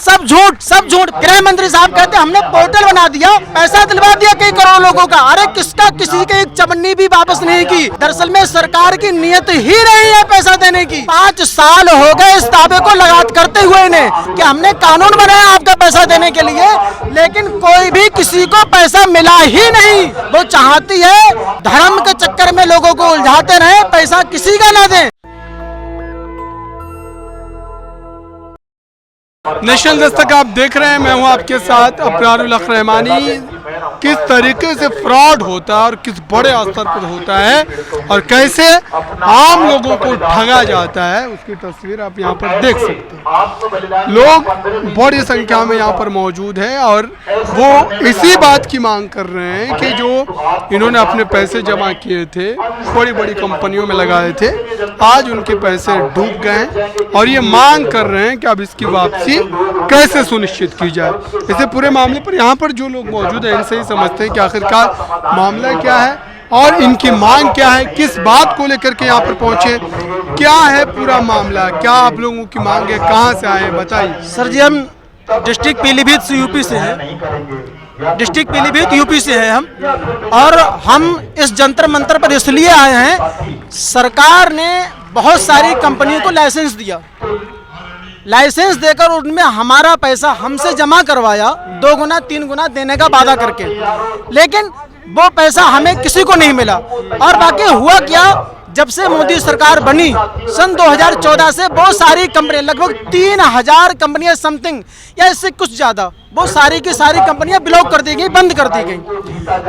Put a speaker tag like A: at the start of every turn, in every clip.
A: सब झूठ। गृह मंत्री साहब कहते हमने पोर्टल बना दिया, पैसा दिलवा दिया कई करोड़ लोगों का। अरे किसका किसी के एक चवन्नी भी वापस नहीं की। दरअसल में सरकार की नीयत ही नहीं है पैसा देने की। 5 साल हो गए इस दावे को लगात करते हुए इन्हें कि हमने कानून बनाया आपका पैसा देने के लिए, लेकिन कोई भी किसी को पैसा मिला ही नहीं। वो चाहती है धर्म के चक्कर में लोगों को उलझाते रहे, पैसा किसी का ना दें।
B: नेशनल दस्तक आप देख रहे हैं, मैं हूं आपके साथ अब्रारुल हक रहमानी। किस तरीके से फ्रॉड होता है और किस बड़े स्तर पर होता है और कैसे आम लोगों को ठगा जाता है, उसकी तस्वीर आप यहां पर देख सकते हैं। लोग बड़ी संख्या में यहां पर मौजूद हैं और वो इसी बात की मांग कर रहे हैं कि जो इन्होंने अपने पैसे जमा किए थे, बड़ी बड़ी कंपनियों में लगाए थे, आज उनके पैसे डूब गए हैं और ये मांग कर रहे हैं कि अब इसकी वापसी कैसे सुनिश्चित की जाए। इसे पूरे मामले पर यहाँ पर जो लोग मौजूद हैं इनसे ही समझते हैं कि आखिरकार मामला क्या है और इनकी मांग क्या है, किस बात को लेकर के यहाँ पर पहुंचे, क्या है पूरा मामला, क्या आप लोगों की मांग है, कहाँ से आए बताइए।
A: सर जी, हम डिस्ट्रिक्ट पीलीभीत से यूपी से हैं। डिस्ट्रिक्ट पीलीभीत यूपी से हैं हम, और हम इस जंतर मंतर पर इसलिए आए हैं, सरकार ने बहुत सारी कंपनियों को लाइसेंस दिया। लाइसेंस देकर उनमें हमारा पैसा हमसे जमा करवाया, 2 गुना 3 गुना देने का वादा करके, लेकिन वो पैसा हमें किसी को नहीं मिला। और बाकी हुआ क्या, जब से मोदी सरकार बनी सन 2014 से बहुत सारी कंपनियां, लगभग 3000 कंपनियां समथिंग या इससे कुछ ज़्यादा, वो सारी की सारी कंपनियां ब्लॉक कर दी गई, बंद कर दी गई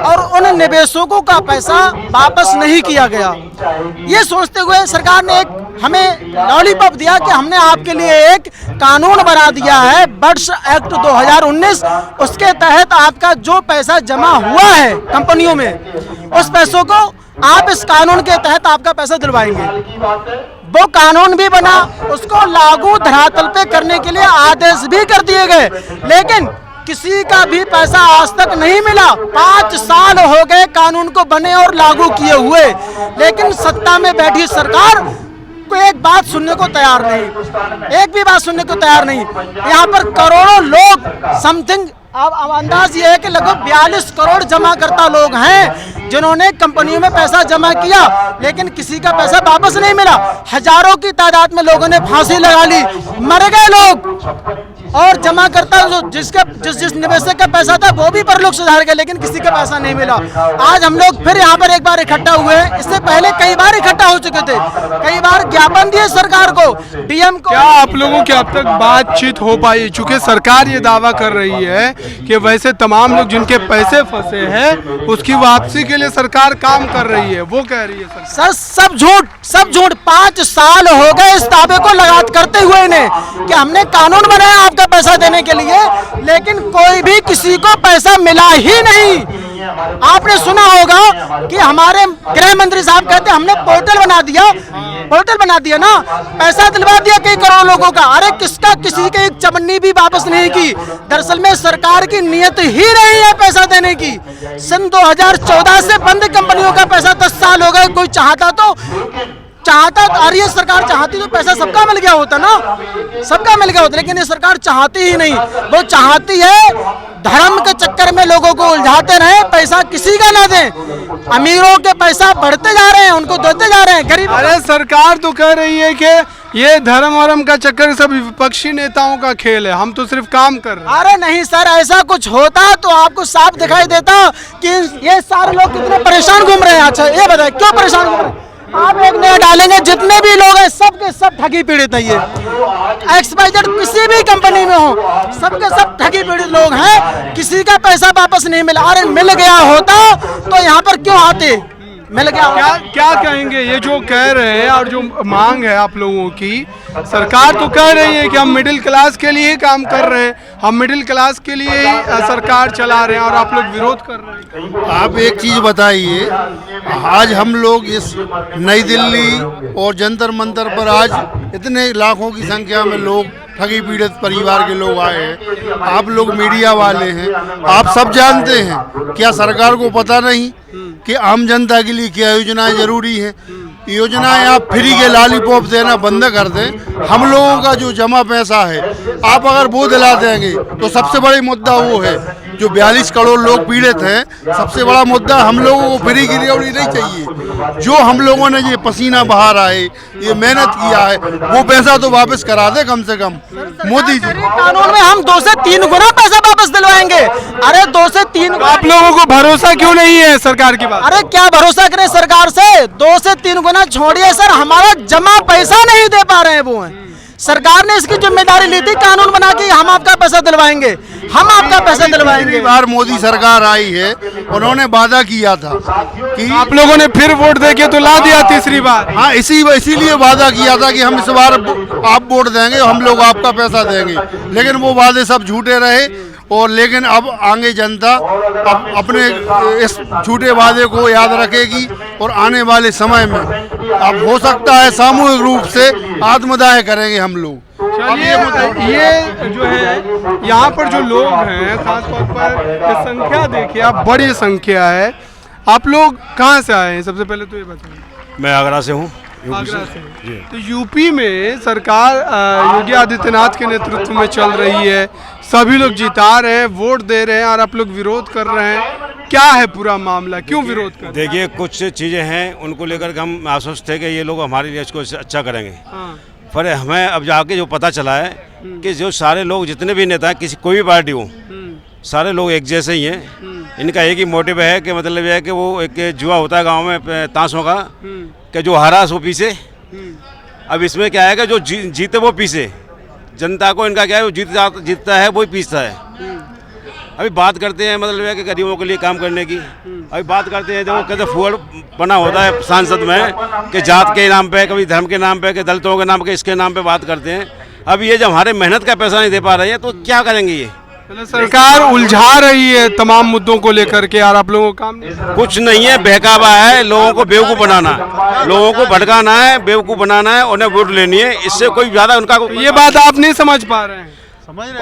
A: और उन निवेशकों का पैसा वापस नहीं किया गया। ये सोचते हुए सरकार ने एक हमें लॉलीपॉप दिया कि हमने आपके लिए एक कानून बना दिया है, बर्ड्स एक्ट 2019। उसके तहत आपका जो पैसा जमा हुआ है कंपनियों में, उस पैसों को आप इस कानून के तहत आपका पैसा दिलवाएंगे। वो कानून भी बना, उसको लागू धरातल पे करने के लिए आदेश भी कर दिए गए, लेकिन किसी का भी पैसा आज तक नहीं मिला। 5 साल हो गए कानून को बने और लागू किए हुए, लेकिन सत्ता में बैठी सरकार को एक बात सुनने को तैयार नहीं, एक भी बात सुनने को तैयार नहीं। यहाँ पर करोड़ों लोग समथिंग, अब अंदाज ये है कि लगभग 42 करोड़ जमा करता लोग हैं जिन्होंने कंपनियों में पैसा जमा किया, लेकिन किसी का पैसा वापस नहीं मिला। हजारों की तादाद में लोगों ने फांसी लगा ली, मर गए लोग, और जमा करता जिस निवेशक का पैसा था वो भी परलोक सुधार गए, लेकिन किसी का पैसा नहीं मिला। आज हम लोग फिर यहाँ पर एक बार इकट्ठा हुए हैं, इससे पहले कई बार इकट्ठा हो चुके थे, कई बार ज्ञापन दिए सरकार को, डीएम को।
B: क्या आप लोगों की अब तक बातचीत हो पाई? चूंकि सरकार ये दावा कर रही है कि वैसे तमाम लोग जिनके पैसे फंसे हैं उसकी वापसी के लिए सरकार काम कर रही है, वो कह रही है
A: सर सब झूठ। 5 साल हो गए इस दावे को लगात करते हुए इन्हें कि हमने कानून बनाया आपका पैसा देने के लिए, लेकिन कोई भी किसी को पैसा मिला ही नहीं। आपने सुना होगा कि हमारे गृह मंत्री साहब कहते हमने पोर्टल बना दिया ना, पैसा दिलवा दिया कई करोड़ लोगों का। अरे किसका किसी के एक चवन्नी भी वापस नहीं की। दरअसल में सरकार की नीयत ही नहीं है पैसा देने की। सन 2014 से बंद कंपनियों का पैसा 10 साल हो गए। कोई चाहता और ये सरकार चाहती तो पैसा सबका मिल गया होता ना, सबका मिल गया होता, लेकिन ये सरकार चाहती ही नहीं। वो चाहती है धर्म के चक्कर में लोगों को उलझाते रहे, पैसा किसी का ना दें। अमीरों के पैसा बढ़ते जा रहे हैं, उनको देते जा रहे हैं, गरीब।
B: अरे सरकार तो कह रही है कि ये धर्म वरम का चक्कर सब विपक्षी नेताओं का खेल है, हम तो सिर्फ काम कर रहे हैं।
A: अरे नहीं सर, ऐसा कुछ होता तो आपको साफ दिखाई देता कि ये सारे लोग कितने परेशान घूम रहे हैं। अच्छा ये बताए क्यों परेशान घूम रहे हैं? आप एक नया डालेंगे, जितने भी लोग हैं सबके सब ठगी पीड़ित है। ये XYZ किसी भी कंपनी में हो, सबके सब ठगी पीड़ित लोग हैं, किसी का पैसा वापस नहीं मिला। अरे मिल गया होता तो यहाँ पर क्यों आते, मिल गया।
B: क्या कहेंगे ये जो कह रहे हैं और जो मांग है आप लोगों की? सरकार तो कह रही है कि हम मिडिल क्लास के लिए ही काम कर रहे हैं, हम मिडिल क्लास के लिए ही सरकार चला रहे हैं, और आप लोग विरोध कर रहे हैं।
C: आप एक चीज़ बताइए, आज हम लोग इस नई दिल्ली और जंतर मंतर पर आज इतने लाखों की संख्या में लोग, ठगी पीड़ित परिवार के लोग आए हैं, आप लोग मीडिया वाले हैं, आप सब जानते हैं, क्या सरकार को पता नहीं कि आम जनता के लिए क्या योजनाएं जरूरी हैं? योजनाएं आप फ्री के लॉलीपॉप देना बंद कर दें। हम लोगों का जो जमा पैसा है आप अगर वो दिला देंगे तो सबसे बड़ी मुद्दा वो है, जो 42 करोड़ लोग पीड़ित हैं, सबसे बड़ा मुद्दा हम लोगों को फ्री की रेवड़ी नहीं चाहिए। जो हम लोगों ने ये पसीना बहा रहा है, ये मेहनत किया है, वो पैसा तो वापस करा दे कम से कम मोदी जी।
A: कानून में हम 2 से 3 गुना पैसा वापस दिलवाएंगे। अरे 2 से 3 गुना।
B: आप लोगों को भरोसा क्यों नहीं है सरकार की बात?
A: अरे क्या भरोसा करें सरकार से? 2 से 3 गुना छोड़िए सर, हमारा जमा पैसा नहीं दे पा रहे हैं वो हैं। सरकार ने इसकी जिम्मेदारी ली थी कानून बना के हम आपका पैसा दिलवाएंगे, हम आपका पैसा दिलवाएंगे।
C: तीसरी बार मोदी सरकार आई है, उन्होंने वादा किया था कि
B: आप लोगों ने फिर वोट देके तो ला दिया तीसरी बार।
C: हाँ, इसीलिए वादा किया था कि हम इस बार आप वोट देंगे, हम लोग आपका पैसा देंगे, लेकिन वो वादे सब झूठे रहे। और लेकिन अब आगे जनता अब अपने इस झूठे वादे को याद रखेगी और आने वाले समय में अब हो सकता है सामूहिक रूप से आत्मदाह करेंगे हम लोग।
B: चलिए, ये जो है यहाँ पर जो लोग हैं, खासतौर पर ये संख्या देखिए आप, बड़ी संख्या है। आप लोग कहाँ से आए हैं सबसे पहले तो ये बताइए।
D: मैं आगरा से हूँ।
B: आगरा से। तो यूपी में सरकार योगी आदित्यनाथ के नेतृत्व में चल रही है, सभी लोग जिता रहे हैं, वोट दे रहे हैं और आप लोग विरोध कर रहे हैं। क्या है पूरा मामला, क्यों विरोध कर रहे हैं?
D: देखिए, कुछ चीज़ें हैं उनको लेकर के हम आश्वस्त थे कि ये लोग हमारे लिए इसको अच्छा करेंगे।
B: हाँ।
D: पर हमें अब जाके जो पता चला है कि जो सारे लोग, जितने भी नेता हैं, किसी कोई भी पार्टी हो, सारे लोग एक जैसे ही हैं। इनका एक ही मोटिव है कि मतलब यह है कि वो एक जुआ होता है गाँव में ताशों का, कि जो हारा सो पीछे। अब इसमें क्या है कि जो जीते वो पीछे, जनता को इनका क्या है, वो जीतता है वही पीछता है। अभी बात करते हैं मतलब है कि गरीबों के लिए काम करने की। अभी बात करते हैं जो कहते फुहड़ बना होता है सांसद में कि जात के नाम पे, कभी धर्म के नाम पे, कि दलितों के नाम पे, इसके नाम पे बात करते हैं। अब ये जब हमारे मेहनत का पैसा नहीं दे पा रहे हैं तो क्या करेंगे ये?
B: सरकार उलझा रही है तमाम मुद्दों को लेकर के, यार आप लोगों को काम नहीं।
D: कुछ नहीं है, बहकावा है, लोगों को बेवकूफ़ बनाना, लोगों को भटकाना है, बेवकूफ़ बनाना है, उन्हें वोट लेनी है। इससे कोई ज़्यादा उनका
B: ये बात आप नहीं समझ पा रहे हैं।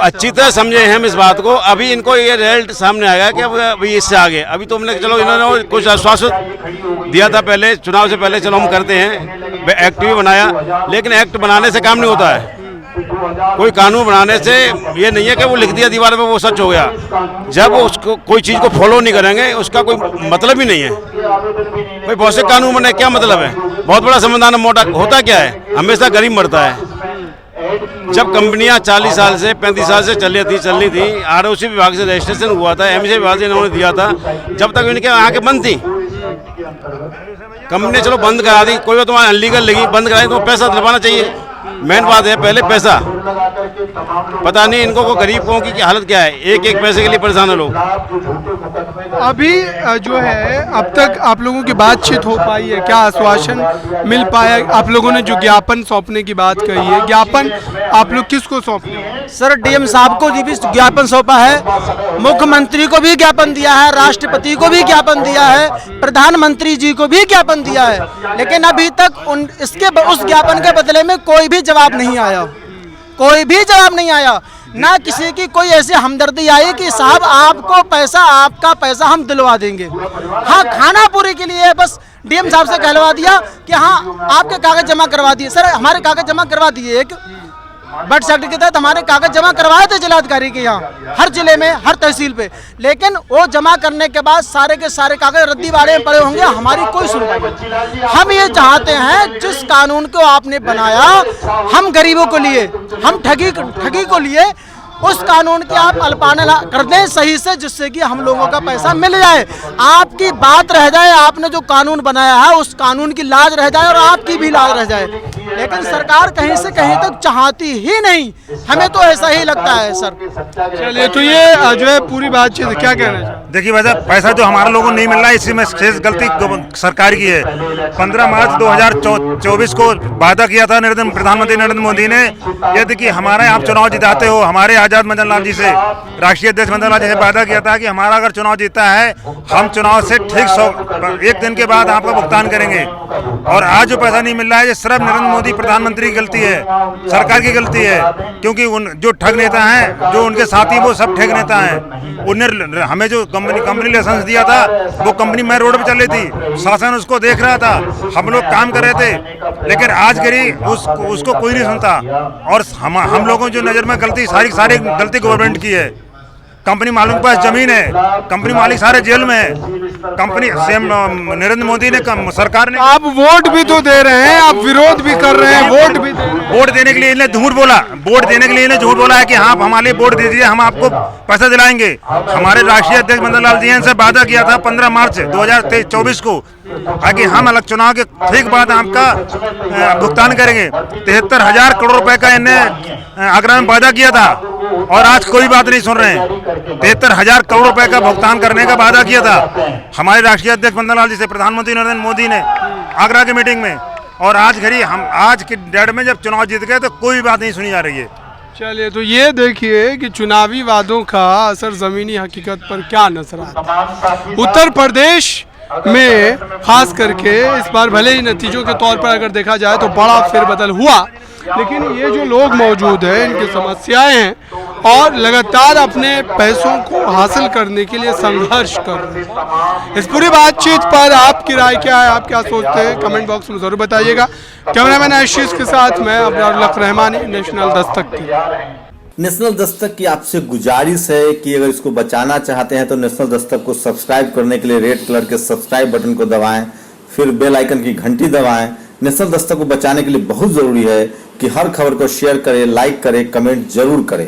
D: अच्छी तरह समझे हम इस बात को। अभी इनको ये रिजल्ट सामने आया कि अभी इससे आगे, अभी तो हमने चलो इन्होंने कुछ आश्वासन दिया था पहले चुनाव से पहले, चलो हम करते हैं, एक्ट भी बनाया, लेकिन एक्ट बनाने से काम नहीं होता है। कोई कानून बनाने से ये नहीं है कि वो लिख दिया दीवार पे वो सच हो गया। जब उसको कोई चीज़ को फॉलो नहीं करेंगे उसका कोई मतलब ही नहीं है। भाई बहुत से कानून बने, क्या मतलब है? बहुत बड़ा संविधान मोटा होता क्या है? हमेशा गरीब मरता है। जब कंपनियां 40 साल से 35 साल से चल रही थी, ROC विभाग से रजिस्ट्रेशन हुआ था, MSA विभाग से इन्होंने दिया था, जब तक इनके यहाँ के बंद थी कंपनी, चलो बंद करा दी, कोई तुम्हारे अनलीगल लगी, बंद करा दी, तो पैसा दिलवाना चाहिए। मेन बात है पहले पैसा। पता नहीं इनको को गरीबों की हालत क्या है, एक एक पैसे के लिए परेशान है लोग।
B: अभी जो है अब तक आप लोगों की बातचीत हो पाई है, क्या आश्वासन मिल पाया? आप लोगों ने जो ज्ञापन सौंपने की बात कही है, ज्ञापन आप लोग किसको सौंपने?
A: सर DM साहब को भी ज्ञापन सौंपा है, मुख्यमंत्री को भी ज्ञापन दिया है, राष्ट्रपति को भी ज्ञापन दिया है, प्रधानमंत्री जी को भी ज्ञापन दिया है, लेकिन अभी तक उस ज्ञापन के बदले में कोई भी जवाब नहीं आया, कोई भी जवाब नहीं आया। ना किसी की कोई ऐसी हमदर्दी आई कि साहब आपको पैसा, आपका पैसा हम दिलवा देंगे। हाँ, खाना पूरी के लिए बस DM साहब से कहलवा दिया कि हाँ आपके कागज जमा करवा दिए। सर हमारे कागज जमा करवा दिए, एक बर्थ सर्टिफिकेट के तहत हमारे कागज जमा करवाए थे जिलाधिकारी के यहाँ, हर जिले में, हर तहसील पे, लेकिन वो जमा करने के बाद सारे के सारे कागज रद्दी बाड़े में पड़े होंगे, हमारी कोई सुनवाई नहीं। हम ये चाहते हैं जिस कानून को आपने बनाया हम गरीबों को लिए, हम ठगी को लिए, उस कानून की आप अल्पाना कर दें सही से, जिससे कि हम लोगों का पैसा मिल जाए, आपकी बात रह जाए, आपने जो कानून बनाया है उस कानून की लाज रह जाए और आपकी भी लाज रह जाए। लेकिन सरकार कहीं से कहीं तक चाहती ही नहीं, हमें तो ऐसा ही लगता है सर।
B: चलिए, तो ये जो है पूरी बातचीत क्या कहना चाहिए?
E: देखिए वैसे पैसा जो हमारे लोगों को नहीं मिल रहा है, इसी में शेष गलती सरकार की है। 15 मार्च 2024 को वादा किया था प्रधानमंत्री नरेंद्र मोदी ने, ये देखिए हमारे आप चुनाव जिताते हो, हमारे आजाद मदन लाल जी से, राष्ट्रीय अध्यक्ष मदन लाल जी से वादा किया था कि हमारा अगर चुनाव जीता है हम चुनाव से ठीक 1 दिन के बाद आपका भुगतान करेंगे। और आज जो पैसा नहीं मिल रहा है ये सिर्फ नरेंद्र मोदी प्रधानमंत्री की गलती है, सरकार की गलती है, क्योंकि उन जो ठग नेता हैं, जो उनके साथी वो सब ठग नेता हैं। उन्हें हमें जो कंपनी लाइसेंस दिया था वो कंपनी मैं रोड पे चल रही थी, शासन उसको देख रहा था, हम लोग काम कर रहे थे, लेकिन आज करी उसको कोई नहीं सुनता। और हम लोगों जो नज़र में गलती सारी गलती गवर्नमेंट की है। कंपनी मालिक के पास जमीन है, कंपनी मालिक सारे जेल में है, कंपनी नरेंद्र मोदी ने सरकार ने
B: आप वोट भी तो दे रहे हैं, आप विरोध भी कर रहे हैं, वोट भी दे रहे हैं।
E: वोट देने के लिए इन्हें झूठ बोला, वोट देने के लिए इन्हें झूठ बोला है कि हाँ हमारे लिए वोट दीजिए, हम आपको पैसा दिलाएंगे। हमारे राष्ट्रीय अध्यक्ष मदन लाल जी से वादा किया था 15 मार्च 2024 को कि हम अलग चुनाव के ठीक बाद आपका भुगतान करेंगे। 73,000 करोड़ रुपए का इन्हें आगरा में वादा किया था और आज कोई बात नहीं सुन रहे हैं। 73,000 करोड़ रुपए का भुगतान करने का वादा किया था हमारे राष्ट्रीय अध्यक्ष मदन लाल जी से प्रधानमंत्री नरेंद्र मोदी ने आगरा की मीटिंग में, और आज घड़ी हम आज की डेट में जब चुनाव जीत गए तो कोई बात नहीं सुनी जा रही है।
B: चलिए, तो ये देखिए कि चुनावी वादों का असर जमीनी हकीकत पर क्या नजर आता है। उत्तर प्रदेश में खास करके इस बार भले ही नतीजों के तौर पर अगर देखा जाए तो बड़ा फेरबदल हुआ, लेकिन ये जो लोग मौजूद हैं इनकी समस्याएं हैं और लगातार अपने पैसों को हासिल करने के लिए संघर्ष कर रहे हैं। इस पूरी बातचीत पर आपकी राय क्या है, आप क्या सोचते हैं, कमेंट बॉक्स में जरूर बताइएगा। कैमरामैन आशीष के साथ मैं अब्रार रहमानी, नेशनल दस्तक की।
F: नेशनल दस्तक की आपसे गुजारिश है कि अगर इसको बचाना चाहते हैं तो नेशनल दस्तक को सब्सक्राइब करने के लिए रेड कलर के सब्सक्राइब बटन को दबाएं, फिर बेल आइकन की घंटी दबाएं। नेशनल दस्तक को बचाने के लिए बहुत जरूरी है कि हर खबर को शेयर करें, लाइक करें, कमेंट जरूर करें।